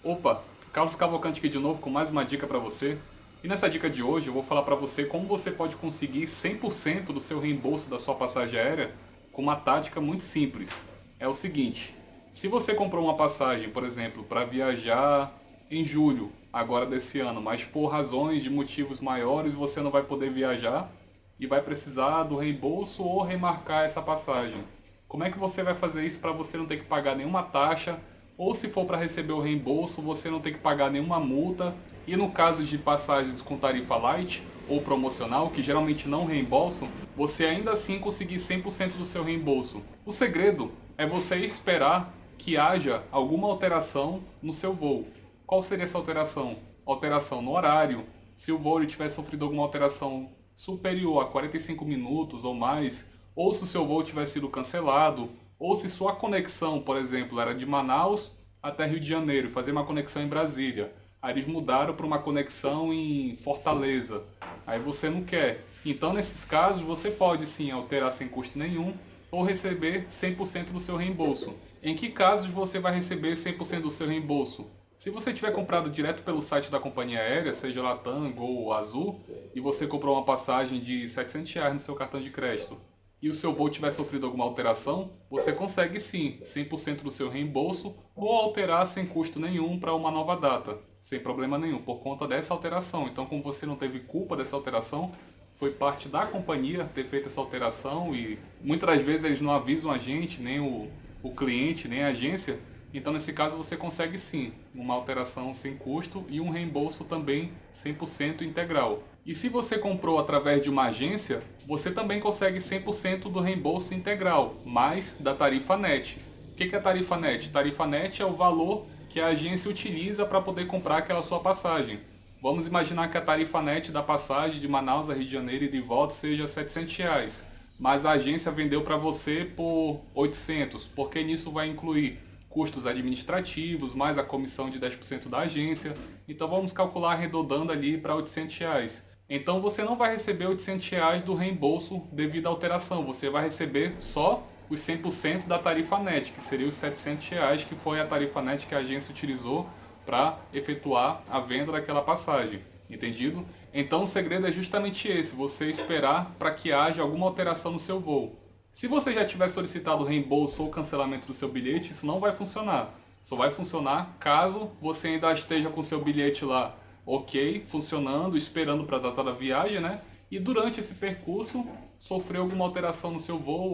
Opa, Carlos Cavalcante aqui de novo com mais uma dica para você. E nessa dica de hoje eu vou falar para você como você pode conseguir 100% do seu reembolso da sua passagem aérea com uma tática muito simples. É o seguinte, se você comprou uma passagem, por exemplo, para viajar em julho agora desse ano, mas por razões de motivos maiores você não vai poder viajar e vai precisar do reembolso ou remarcar essa passagem. Como é que você vai fazer isso para você não ter que pagar nenhuma taxa? Ou se for para receber o reembolso, você não tem que pagar nenhuma multa. E no caso de passagens com tarifa light ou promocional, que geralmente não reembolsam, você ainda assim conseguir 100% do seu reembolso. O segredo é você esperar que haja alguma alteração no seu voo. Qual seria essa alteração? Alteração no horário. Se o voo tiver sofrido alguma alteração superior a 45 minutos ou mais, ou se o seu voo tiver sido cancelado, ou se sua conexão, por exemplo, era de Manaus até Rio de Janeiro, fazer uma conexão em Brasília. Aí eles mudaram para uma conexão em Fortaleza. Aí você não quer. Então, nesses casos, você pode sim alterar sem custo nenhum ou receber 100% do seu reembolso. Em que casos você vai receber 100% do seu reembolso? Se você tiver comprado direto pelo site da companhia aérea, seja Latam, Gol ou Azul, e você comprou uma passagem de R$ 700 no seu cartão de crédito, e o seu voo tiver sofrido alguma alteração, você consegue sim 100% do seu reembolso ou alterar sem custo nenhum para uma nova data, sem problema nenhum, por conta dessa alteração. Então, como você não teve culpa dessa alteração, foi parte da companhia ter feito essa alteração e muitas das vezes eles não avisam a gente, nem o cliente, nem a agência. Então, nesse caso, você consegue sim uma alteração sem custo e um reembolso também 100% integral. E se você comprou através de uma agência, você também consegue 100% do reembolso integral, mais da tarifa net. O que é a tarifa net? Tarifa net é o valor que a agência utiliza para poder comprar aquela sua passagem. Vamos imaginar que a tarifa net da passagem de Manaus a Rio de Janeiro e de volta seja R$ 700, mas a agência vendeu para você por 800, porque nisso vai incluir custos administrativos, mais a comissão de 10% da agência. Então vamos calcular arredondando ali para R$ 800. Então você não vai receber R$ 800 do reembolso devido à alteração, você vai receber só os 100% da tarifa net, que seria os R$ 700, que foi a tarifa net que a agência utilizou para efetuar a venda daquela passagem, entendido? Então o segredo é justamente esse, você esperar para que haja alguma alteração no seu voo. Se você já tiver solicitado o reembolso ou cancelamento do seu bilhete, isso não vai funcionar. Só vai funcionar caso você ainda esteja com o seu bilhete lá, ok, funcionando, esperando para a data da viagem, né? E durante esse percurso sofreu alguma alteração no seu voo,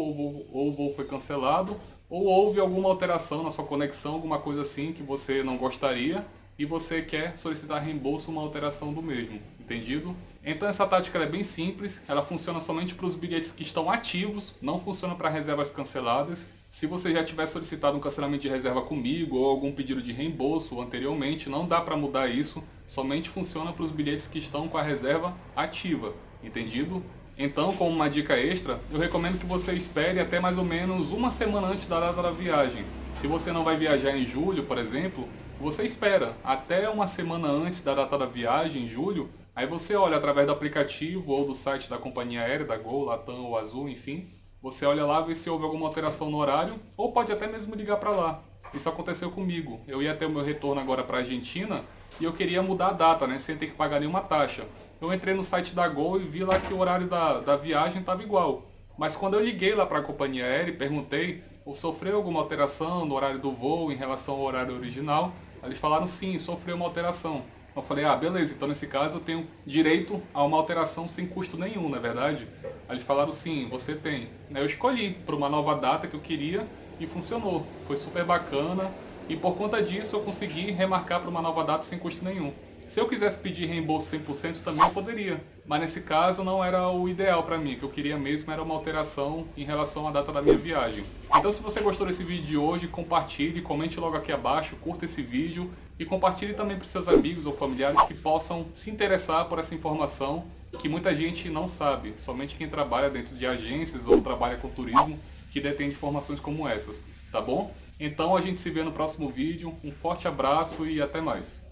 ou o voo foi cancelado, ou houve alguma alteração na sua conexão, alguma coisa assim que você não gostaria e você quer solicitar reembolso uma alteração do mesmo, entendido? Então essa tática é bem simples, ela funciona somente para os bilhetes que estão ativos, não funciona para reservas canceladas. Se você já tiver solicitado um cancelamento de reserva comigo ou algum pedido de reembolso anteriormente, não dá para mudar isso, somente funciona para os bilhetes que estão com a reserva ativa, entendido? Então, como uma dica extra, eu recomendo que você espere até mais ou menos uma semana antes da data da viagem. Se você não vai viajar em julho, por exemplo, você espera até uma semana antes da data da viagem, em julho, aí você olha através do aplicativo ou do site da companhia aérea, da Gol, Latam ou Azul, enfim, você olha lá, vê se houve alguma alteração no horário, ou pode até mesmo ligar para lá. Isso aconteceu comigo. Eu ia ter o meu retorno agora para a Argentina e eu queria mudar a data, né, sem ter que pagar nenhuma taxa. Eu entrei no site da Gol e vi lá que o horário da viagem estava igual. Mas quando eu liguei lá para a companhia aérea e perguntei, ou sofreu alguma alteração no horário do voo em relação ao horário original, eles falaram sim, sofreu uma alteração. Eu falei, beleza, então nesse caso eu tenho direito a uma alteração sem custo nenhum, não é verdade? Aí eles falaram sim, você tem. Aí eu escolhi para uma nova data que eu queria e funcionou. Foi super bacana e por conta disso eu consegui remarcar para uma nova data sem custo nenhum. Se eu quisesse pedir reembolso 100% também eu poderia, mas nesse caso não era o ideal para mim, o que eu queria mesmo era uma alteração em relação à data da minha viagem. Então se você gostou desse vídeo de hoje, compartilhe, comente logo aqui abaixo, curta esse vídeo e compartilhe também para os seus amigos ou familiares que possam se interessar por essa informação que muita gente não sabe, somente quem trabalha dentro de agências ou trabalha com turismo que detém informações como essas, tá bom? Então a gente se vê no próximo vídeo, um forte abraço e até mais.